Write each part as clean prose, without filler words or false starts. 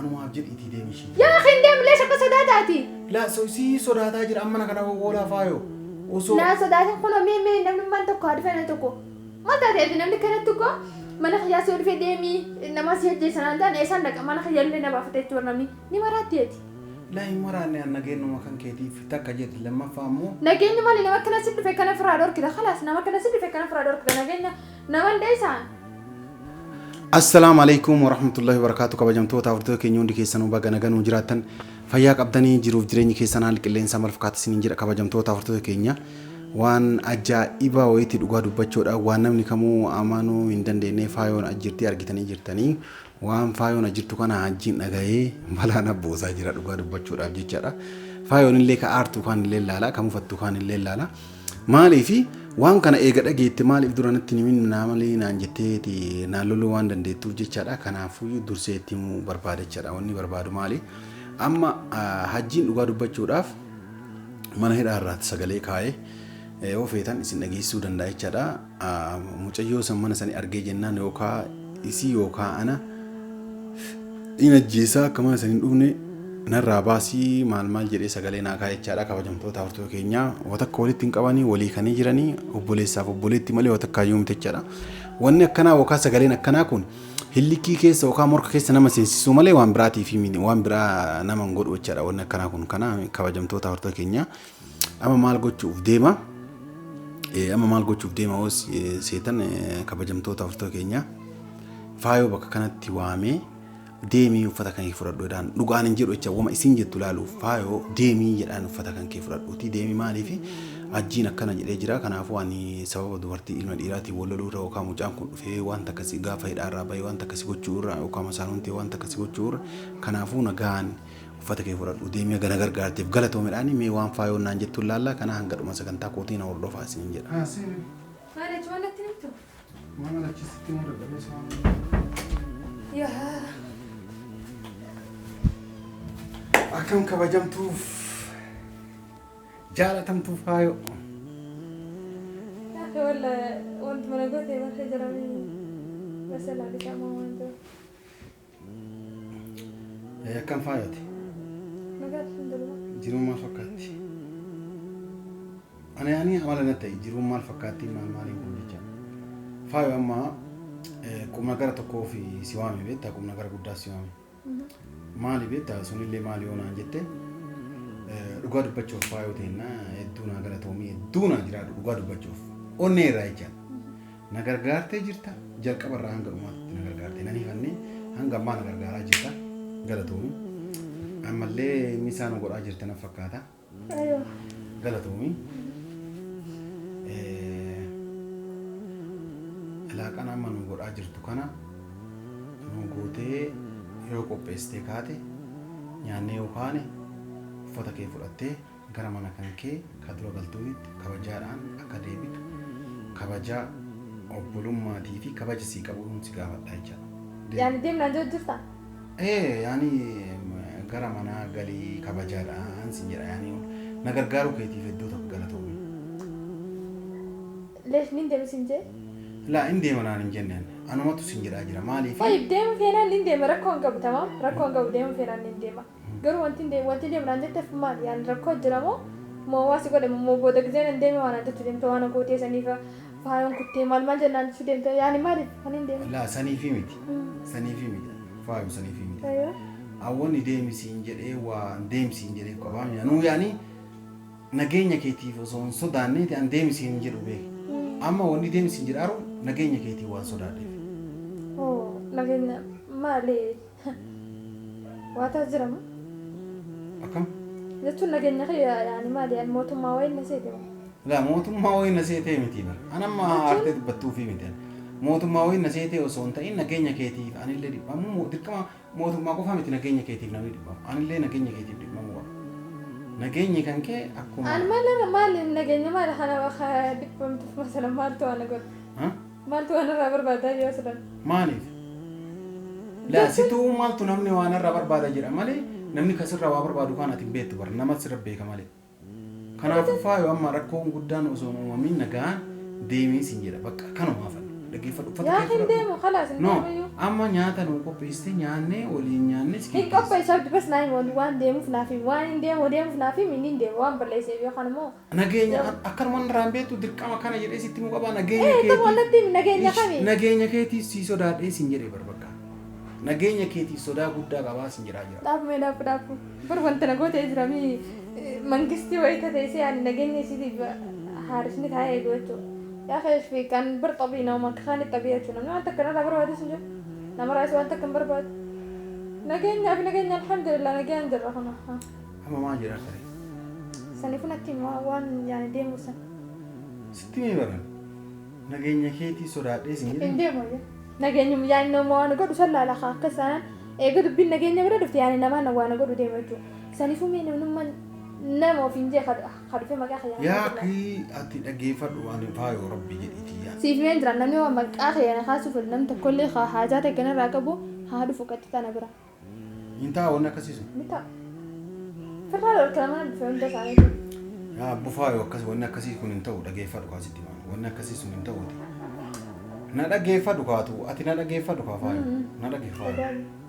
أنا ما أبجد إتي ديمشي يا أخي ندم ليش قصداتي لا سوسي صداتا أجر أما أنا كنا ولا فايو وسو لا صداتي خلنا مين نمن من تكو عارف أنا تكو ما تعرف نمن كنا تكو ما نخيا سوري في ديمي إنما سيجي سنة ده نيسان لك ما نخيا لنا بفتح تورنامي نمرات تيجي لا يمراني أنا جينا ما كان كيتي في تكجت لما فهموا نجينا ما لنا ما كنا سيد في كنا فرادور كده خلاص نما كنا سيد في كنا فرادور كده نجينا نمن ديسان السلام عليكم ورحمة الله وبركاته كبجمتو تاورتو كينيون دي كيسانو باغانا غانو جراتن فياك أبداني جروف جريني كيسانا لكلين سامر فكات سنين جرا كبجمتو تاورتو كينيا وان أجا إبا ويتي دوغا دوباچودا وانم نكمو أمانو هندنديني فايون أجرتي أرغتاني جرتاني وان فايون أجرتو كانا أجين أغايي مالانا بوزا جرا دوغا دوباچودا جيچادا فايون اللي كأرتو كان اللي لالا كمفتو كان اللي لالا مالي في waan kana eega dhageetti maaliif duranatti nimin naamali naan jetteeti naalolu waan dandeettuuf jechaadha kanaafuu durseetti mu barbaadechaadha wanni barbaadu maali amma hajjiin dhugaa dubbachuudhaaf mana hidhaarraatti sagalee kaa'ee yoo feetan isin dhageessuu danda'a jechaadha mucayyoo san mana sanii argee jennaan yookaan isii yookaan ana in ajjeesaa akka mana sanii dhufne narraa baasii maal jedhee sagalee naa kaa'ee jechaadha kabajamtoota hordoftoota keenyaa watakka walitti hin qabanii walii kanii jiranii obboleessaaf obboleetti malee watakka yuumte jechaadha wanni akkanaa yookaan sagaleen akkanaa kun hillikii keessa yookaan morka keessa nama seensisuu malee waan biraatii fi waan biraa nama hin godhu jechaadha wanni akkanaa kun kana kabajamtoota hordoftoota keenyaa amma maal gochuuf deema os seetan kabajamtoota hordoftoota keenyaa faayoo bakka kanatti waamee deemii uffata kan kee fudhadhu jedhaan dhugaan hin jedhu jecha wama isin jettu laalu faayoo deemii jedhaan uffata kan kee fudhadhuuti deemii maaliif ajjiin akkana jedhee jira kanaafuu ani sababa dubartii ilma dhiiraatiin wal loluu irra yookaan mucaan kun dhufee wanta akkasii gaafa hidhaarraa bahee wanta akkasii gochuu irra yookaan masaanuun ta'e wanta akkasii gochuu irra kanaafuu nagaan uffata kee fudhadhu deemii gana gargaarteef galatoomeedhaan mee waan faayoo naan jettu laalla kana hanga dhuma sagantaa kootiin hordofaa isin jedha. Maaliif walitti himtu? Maal achisitti mudadhabee isaan. Yaa. Akkam kabajamtuuf jaalatamtuuf faayoo. Yaa walla wanti mana gootee marfee jiranii masalaa bitamuu wanta. Akkam faayooti. Nagaa hunduma. Jiruun maal fakkaatti? Ani amala na ta'e jiruun maal fakkaatti maaliin kun jecha. Faayoo amma qubna gara tokkoo fi si waame beektaa qubna gara guddaa si waame. Maali beektaa sunillee maali yoonaan jette dhugaa dubbachuuf faayoo ta'inna hedduu naa galatoomii hedduu naa jiraadhu dhugaa dubbachuuf onnee irraa jecha na gargaartee jirta jalqaba irraa hanga dhumaatti na gargaartee nani fannee hanga ammaa na gargaaraa jirta galatoomii ammallee misaa nu godhaa jirta na fakkaata galatoomii laaqana amma nu godhaa jirtu kana nu gootee yoo qopheessitee kaate nyaannee yookaan uffata kee fudhattee gara mana kan kee ka dura galtuutti kabajaadhaan akka deebitu kabajaa obbolummaatii fi kabaja sii qabuun si gaafadha jechaadha. Yaani deemnaa jirta? Yaani gara mana galii kabajaadhaan si jedha yaani na gargaaruu keetiif hedduu tokko galatoomii. Lees ni deemsin jee? La inde manaan hin jenneen anumatu sin jedhaa jira maaliif deemu feenaan ni deema rakkoon qabu tamam rakkoon qabu deemu feenaan ni deema garuu wanti deemnaan jetteef maali yaan rakkoo jiramoo moo waasi godhamu moo booda giseen hin deeme waan addattu deemte waan gootee saniif faayoon kuttee maal jennaan su deemte yaani maaliif kan hin deema la saniifi miti faayoo saniifi miti awwanni deemisiin jedhee waan deemisiin jedhee qabaam yaanuu yaani nageenya keetiif osoo hin sodaanneeti an deemisiin jedhu beek amma wanni deemisiin jedhaaru nageenya keetii waan sodaadheef. Nageenya maali? Waataa jirama? Akkam? Jechuun nageenya kee yaani maali? Yaani mootummaa wayii na seete moo? La mootummaa wayii na seetee miti bara. Anamma aartee dubbattuufi miti. Mootummaa wayii na seetee osoo hin ta'in nageenya keetiif anillee dhibbamu dirqama mootummaa qofa miti nageenya keetiif namni dhibbamu. Anillee nageenya keetiif dhibbamu qaba. Nageenyi kan kee akkuma. Ani maali nageenya maali kana dhibbamtuuf masala maaltu waan godhu? Maaltu waan irraa barbaadaa yoo sidan? Maaliif? La situu maaltu namni waan irraa barbaada jedha malee namni kasirraa waa barbaadu kan ati beektu bara nama sirra beeka malee. Kanaafuu faayoo amma rakkoon guddaan osoo uumamin nagaan deemee sin jedha bakka kanuma hafan. dhaggeeffadhu yaa hin deemu khalaas hin no deemu amma nyaata nu qopheessite nyaanne waliin nyaanne hin qopheessaa bas naa himoon waan deemuuf naafi waan hin deemuuf naafi min hin deemu waan balleesseef yookaan immoo nageenya akkanuma irraan beektu dirqama kana jedhee sitti mu qabaa nageenya keetiif sii sodaadhee sin jedhee barbakka nageenya keetiif sodaa guddaa qabaa sin jedhaa jira dhaabumee dhaabu bar wanta nagoota jiramii mangistii wayita teessee ani nageenya isiitiif haarisni taa'ee eegu jechuudha yaa kees fi kan bir xabii nama kan xabii jechuudha namni wanta kanarraa barbaadu sin jiru nama raasii wanta kan barbaadu nageenyaa fi nageenya alhamdulillah nageenyaan jirra kana amma maal jedhaa kare saniifuu natti waan yaani deemu san sitti mee baran nageenya keetii sodaadhee sin jedhee hin deemu nageenyum yaani nama waan godhu san laala akka isaan eega dubbiin nageenya bira dhufte yaani namaan waan godhu deemu jechuudha saniifuu mee namnummaan nama ofiin jee kadhufee maqaa kiyyaa yaa kii ati dhaggeeffadhu ani faayoo rabbi jedhiitii yaa siif meen jira namni waan maqaa kiyyaa kaasuuf nam tokkollee haajaa ta'e ganarraa qabu haa dhufu qatti tana bira hin ta'a wanni akkasiisu ni ta'a firraa dhorkana mana dhufee hunda isaanii yaa abbu faayoo akkas wanni akkasii kun hin ta'u dhaggeeffadhu kaasitti maan wanni akkasii sun hin ta'u na dhaggeeffadhu kaatu ati na dhaggeeffadhu kaa faayoo na dhaggeeffadhu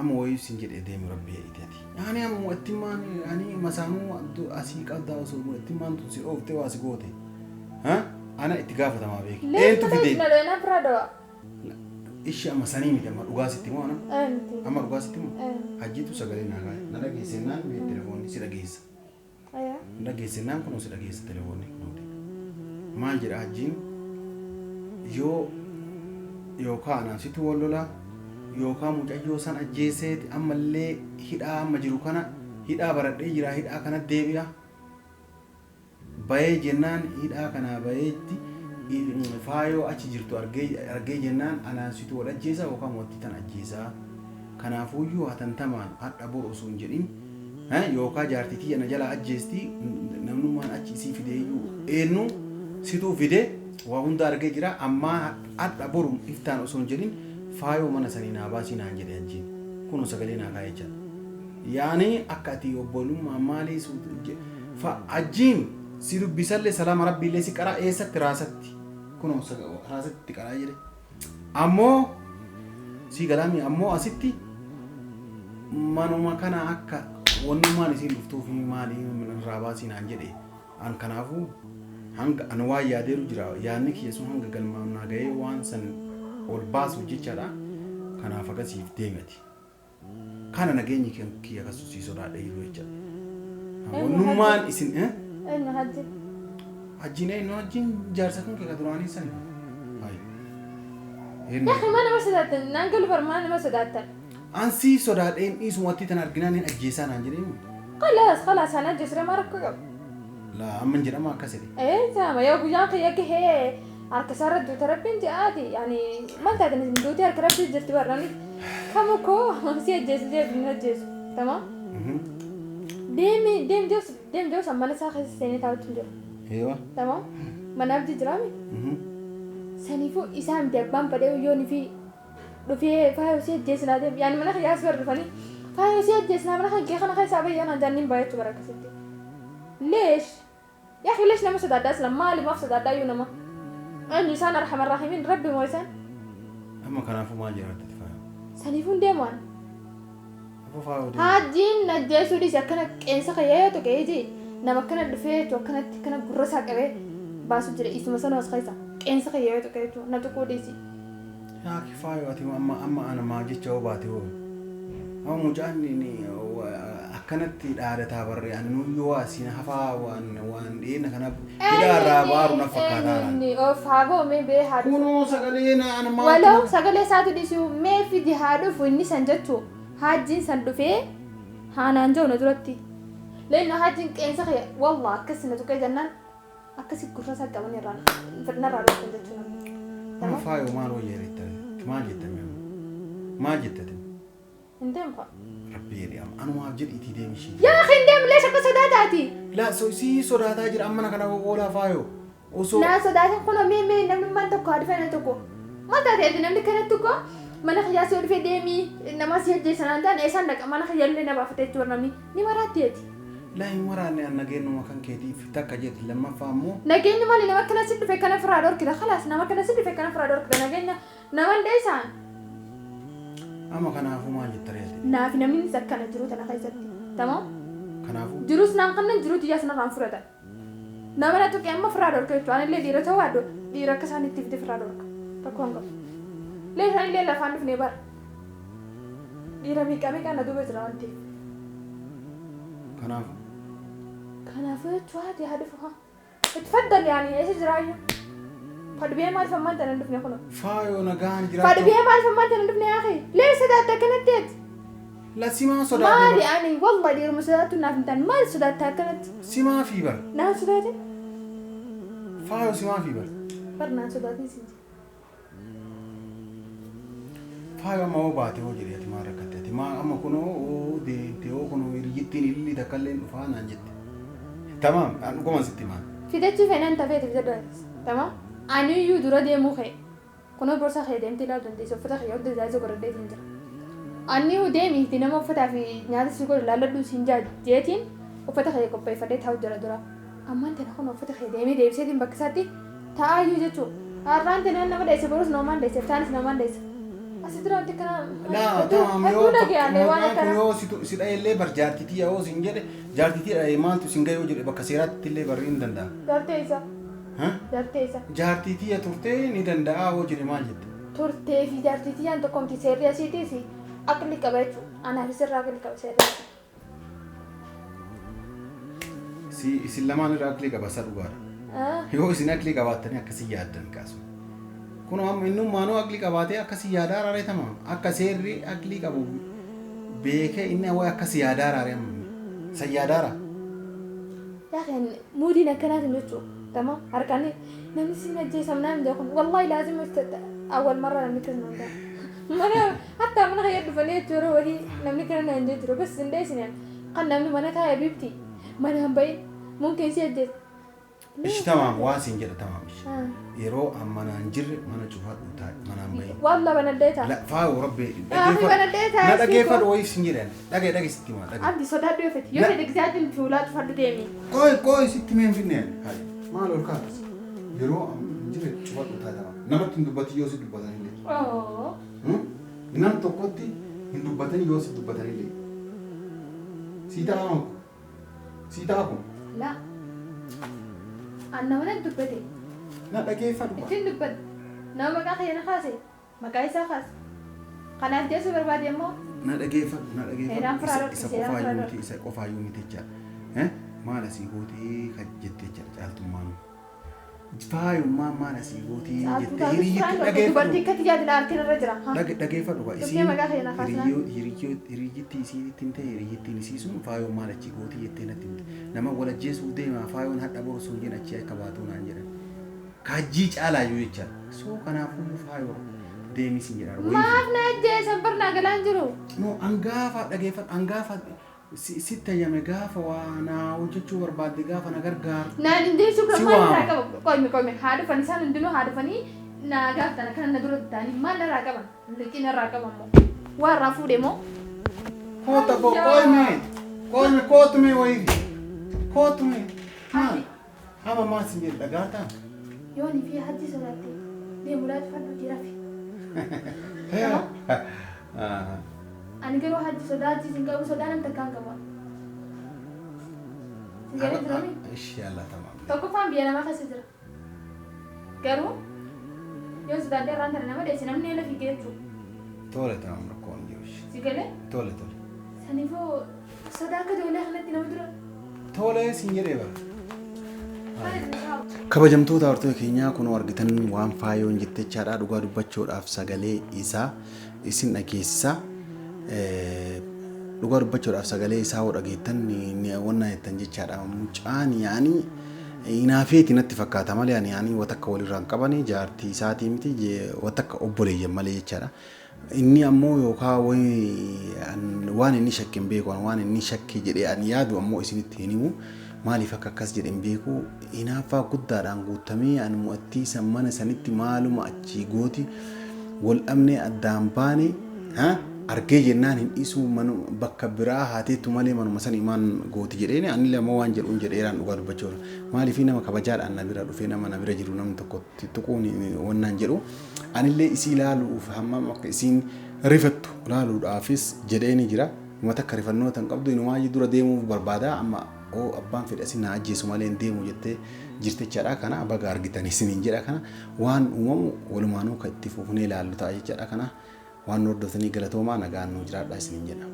amma wayii sin jedhee deemu rabbi jedhiti yaani amma itti maan ani masaanuu asii qabdaa osoo itti maan tu si ooftee waa si goote ana itti gaafatamaa beeki eentu fidee na bira dawa ishi amma sanii miti amma dhugaa sitti moo amma dhugaa sitti moo hajjiitu sagalee naa kaa'e na dhageessennaan bee telefoonni si dhageessa na dhageessennaan kunoo si dhageessa telefoonni kunuuti maal jedha hajjiin yoo yookaan anaan situ wal lolaa yookaan mucayyoo san ajjeeseeti ammallee hidhaa amma jiru kana hidhaa baradhee jira hidhaa kana deebi'a bayee jennaan hidhaa kana bayeetti faayoo achi jirtu argee jennaan anaan situ wal ajjeesaa yookaan watti tan ajjeesaa kanaafuuyyuu hatantamaan hadha bor osoo hin jedhin yookaan jaartitii ana jala ajjeesti namnummaan achi isii fideeyyuu eenyu situu fide waa hunda argee jira ammaa hadha boru iftaan osoo hin jedhin faayoo mana sanii naa baasii naan jedhe ajjiin kunoo sagalee naa kaa'ee jira yaani akka ati obbolummaa maalii ajjiin si dubbisallee salaama rabbiillee si qaraa eessatti raasatti kunoo raasatti qaraa jedhe ammoo si galaami ammoo asitti manuma kana akka wannummaan isiin dhuftuuf maalii irraa baasii naan jedhe an kanaafuu hanga an waan yaadeeru jira yaadni kiyya sun hanga galmaan naa ga'ee waan san ol baasuuf jechaadha kanaaf akkasiif deemati kana nageenyi kiyya akkasuu sii sodaadha yeroo jechaadha wannummaan isin hajjiin jaarsa kun kee ka duraanii sani yaa mana nama sodaatan naan galu barmaa nama sodaatan an sii sodaadheen dhiisumatti tan arginaan hin ajjeesaa naan jedheen khalaas ana ajjeesire maa rakkoo qabu laa amma hin jedhama akkasidhe sama yoo guyyaan kiyya gahee harka sarra duuta rabbiin jedhaati yaani maal taatan isin duuti harka rabbii jirti barrani kamu koo si ajjeesu jeebiin ajjeesu tama deem joos mana isaa keessa seenee taa'utu hin jiru eewa tama mana abdii jiraami saniifuu isaa miti abbaan badhee yooni fi dhufee faayoo si ajjeesinaa deem yaani mana kiyyaas bar dhufanii faayoo si ajjeesinaa mana kan kee kana keessaa bayyanaa jaanniin baay'achuu bara akkasitti leesh yaa leesh nama sodaaddaa sila maalimaaf sodaaddaa iyyuu nama أني سان أرحم الراحمين ربي موسى أما كان في ما جرى تتفاهم سنيفون ديمان أبو فاو هاجين نجسوا دي سكنك إنسا خياطو كيجي نما كنا دفيت وكانت كنا برسها كبه باسو جري اسمه سنة وسخيسة إنسا خياطو كيجو نتوكو ديسي يا كفاية واتي أما أنا ما جيت جواباتي هو أو مجاني أكنت العادة تابر يعني نويواسين هفا وان إيه كنا كده رابار ونفكارا أو فاغو مي بهاد كونو سجلينا أنا ما ولو سجلي ساتو ديسو مي في دي هادو فيني سنجتو هاجين سندفي هانانجو ندرتي لأنه هاجين كإنسا خيا والله كسنة توكي جنان أكسي كرسا كمان يران فرنا رابط سنجتو ما فايو ما رو يريت ما جت ما جت عندهم خا ربي يا أنا ما أبجد إتي ديم شيء يا أخي عندهم ليش أكو صداتي لا سي صداتا جر أما أنا كنا ولا فايو وسو لا صداتي كنا مي نمن ما تكو عارفين تكو ما تدري نمن كنا تكو ما نخيا سؤال في ديمي نما سيجي سنادان إيشان لك ما نخيا اللي نبغى فتح تورنامي نمرات تيجي لا يمراني أنا جينا ما كان كذي في تكجت لما فهموا نجينا مالي نما كنا سيد في كنا فرادور كده خلاص نما كنا سيد في كنا فرادور كده نجينا نما ليسان أما كان عفوا ما جتريت نافي نمين سكنا جروت أنا خايزت تمام كان عفوا جروس نانقنا جروت جاسنا رام فرادة نما لا تك أما فرادور كده أنا اللي ديره توادو ديره كسان يتفيد فرادور تكونغ ليه هاي اللي لا فان في نبر ديره ميكا ميكا ندوب زرانتي كان عفوا كان فوتواتي هدفها اتفضل يعني ايش جرايه فدبيه ما فهمت انا ندفني خلو فايو نجان جرات فدبيه ما فهمت انا ندفني يا اخي ليه صدقتك كانت لا سيما صدق ما لي يعني والله دير مسدات نافنتان ما صدقتها كانت سيما في بر نعم صدقتي فايو سيما في بر برنا صدقتي سيدي فايو ما هو باتي هو جريت ما ركتتي ما أما كنو دي تيو كنو يرجتين اللي تكلم فانا جت تمام أنا كمان ستي مان في ده تشوف أنت فيت في ده تمام أنا يودرا دي مخي كنا برسا خيدم تلا دندي سوف فتح يود ده زوجر ده تنجر أني هو ده ميت نما فتح في نهار سكور لا لا دو سنجا جيتين وفتح يكو بي فتح تاو درا درا أما أنت نخون فتح يدي مي ديب سيدين بكساتي تا يوجد شو أران تنا نما ده سبورس نومان ده سفتانس نومان ده أسدرا أنت كنا لا تمام يو يو سيد أي اللي برجارتي تي أو سنجر جارتي تي أي مال تسنجا يوجد بكسيرات اللي برين دندا دارتيسا ها دارتيسا جارتي تي تورتي ندندا أو جري مال جد تورتي في دارتيتي أنت كم تسير يا سيدي سي أكلي كبيتو أنا بسر أكلي كبير si silamaan irraa akli qaba isa dhugaadha. Yoo isin akli qabaatanii akkasii yaaddan kaasu. Kun amma inni maanoo akli qabaatee akkasii yaadaa raareetama akka seerri akli qabu beekee inni waa akkasii yaadaa raareema isa yaadaara. لكن مودي نكنات نجو تمام أركاني نمسي نجي سمنام جاكم والله لازم أول مرة نمكن نودا مرة حتى من غير دفنية جرو وهي نمكن ننجي جرو بس ندي سنين قلنا من منتها يا بيبتي من هم بين ممكن سيجد إيش تمام واسين جدا تمام إيش يرو أما ننجر ما نشوفها وتاي ما نبين والله بنديتها لا فاو ربي بنديتها لا دقيقة فرد ويف سنجرين دقيقة ستي ما دقيقة عندي صدق يوفت يوفت إجزاء في ولاد فرد ديمي كوي ستي مين في النهاية هاي ما له الكاس يرو ننجر شوفها وتاي تمام نمت ندبتي يوسف دبتني ليه نم تقطي ندبتني يوسف دبتني ليه سيتاكم لا أنا ولا دبتي لا دقيقة فرد إتين دبت نام مكان خيانة خاصة مكان خاص قناة جالس برباد يمو na dhageeffa Seeraan firaadhaa isa qofaa yoo miti jecha maal asii gootee kan jettee jira caaltummaan faayummaa maal asii gootee jettee hiriyyatti dubartii akka tajaajila artiin irra jira dhageeffadhu ba Dubbee maqaa keenya kaasnaan. hiriyyatti isiitti ta'e hiriyyittiin isiisuun faayuun maal achi gootee jettee natti himte nama walajjeesuu deemaa faayuun hadha boosuu jeen achi akka baatu naan jedhan kaajjii caalaayyuu jecha soo kanaafuu faayuu deemisiin jedha maaf na ajjeesan barnaa galaan jiru no angaafa dhageeffadhu angaafa sitta yame gaafa waa naa hojjechuu barbaadde gaafa na gargaaru naan indeessuu kan maal irraa qaba qoyme haa dhufan isaan hundinuu haa dhufanii naa gaaftana kana na dura ta'anii maal irraa qaban liqina irraa qaban moo waa irraa fuudhe moo koota qoyme kootume wayii kootume maal ama maasin jedhe dhagaataa yoonii fi hajji sodaatte deemulaatu fadhu jirafi ani garuu hajji sodaatti sin qabu sodaa namta kan qaba sigara jirani inshallah tamam tokkoffaan biyya namaa keessa jira garuu yoo sodaadde irraan tana nama dheesse namni eela fiigee jechuudha tole tamam rakkoon jiru sigalee tole saniifoo sodaa akka ijoollee kanatti nama dura tole sin jedhee bara kabajamtoota hortoo keenyaa kun argitan waan faayoon jettechaadha dhugaa dubbachuudhaaf sagalee isaa isin dhageessisa dhugaa dubbachuudhaaf sagalee isaa dhageettan wanna jettan jechaadha mucaan yaani inaafeeti natti fakkaata malee yaani watakka walirraan qabanii jaartii isaatii miti watakka obboleeyyan malee jechaadha inni ammoo yookaan waan inni shakkin beeku waan inni shakki jedhee ani yaadu ammoo isinitti hin himu maaliif akka akkas jedhen beeku inaafaa guddaadhaan guutamee ani mu'attii san mana sanitti maaluma achii gooti wal dhabnee addaan baane argee jennaan hin dhiisuu bakka biraa haateetu malee manuma san imaan gooti jedheeni ani lama waan jedhuun jedheeraan dhugaa dubbachuu maaliif nama kabajaadhaan na bira dhufee nama na bira jiru namni tokko tuquun wannaan jedhu anillee isii ilaaluuf hammam akka isiin rifattu ilaaluudhaafis jedheeni jira uummata akka rifannoo tan qabdu inumaa dura deemuuf barbaada amma abbaan fedha isin na ajjeesu malee hin deemu jettee jirtichaadha kana baga argitanii isiniin jedha kana waan uumamu walumaanuu kan itti fufnee ilaallu ta'a jechaadha kana waan hordoftanii galatoomaa nagaan nu jiraadhaa isiniin jedha.